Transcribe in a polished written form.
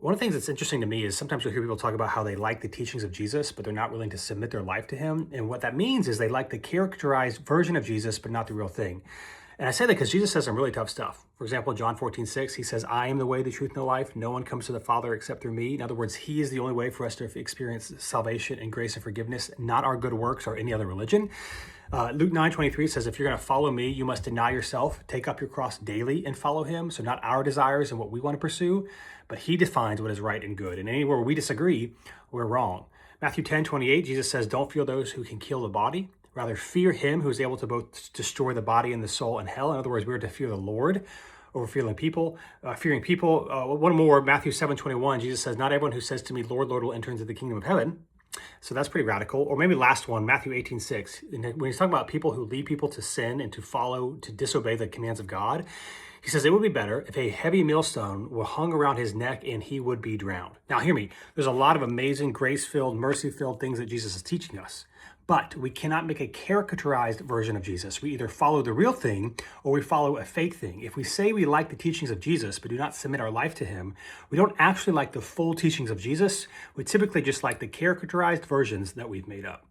One of the things that's interesting to me is sometimes you'll hear people talk about how they like the teachings of Jesus, but they're not willing to submit their life to him. And what that means is they like the characterized version of Jesus, but not the real thing. And I say that because Jesus says some really tough stuff. For example, John 14:6, he says, I am the way, the truth, and the life. No one comes to the Father except through me. In other words, he is the only way for us to experience salvation and grace and forgiveness, not our good works or any other religion. Luke 9:23 says, if you're going to follow me, you must deny yourself, take up your cross daily and follow him. So not our desires and what we want to pursue, but he defines what is right and good. And anywhere we disagree, we're wrong. Matthew 10:28, Jesus says, don't fear those who can kill the body. Rather, fear him who is able to both destroy the body and the soul in hell. In other words, we are to fear the Lord over fearing people. One more, Matthew 7:21, Jesus says, not everyone who says to me, Lord, Lord, will enter into the kingdom of heaven. So that's pretty radical. Or maybe last one, Matthew 18:6. When he's talking about people who lead people to sin and to disobey the commands of God, he says it would be better if a heavy millstone were hung around his neck and he would be drowned. Now, hear me. There's a lot of amazing, grace-filled, mercy-filled things that Jesus is teaching us. But we cannot make a caricaturized version of Jesus. We either follow the real thing or we follow a fake thing. If we say we like the teachings of Jesus but do not submit our life to him, we don't actually like the full teachings of Jesus. We typically just like the caricaturized versions that we've made up.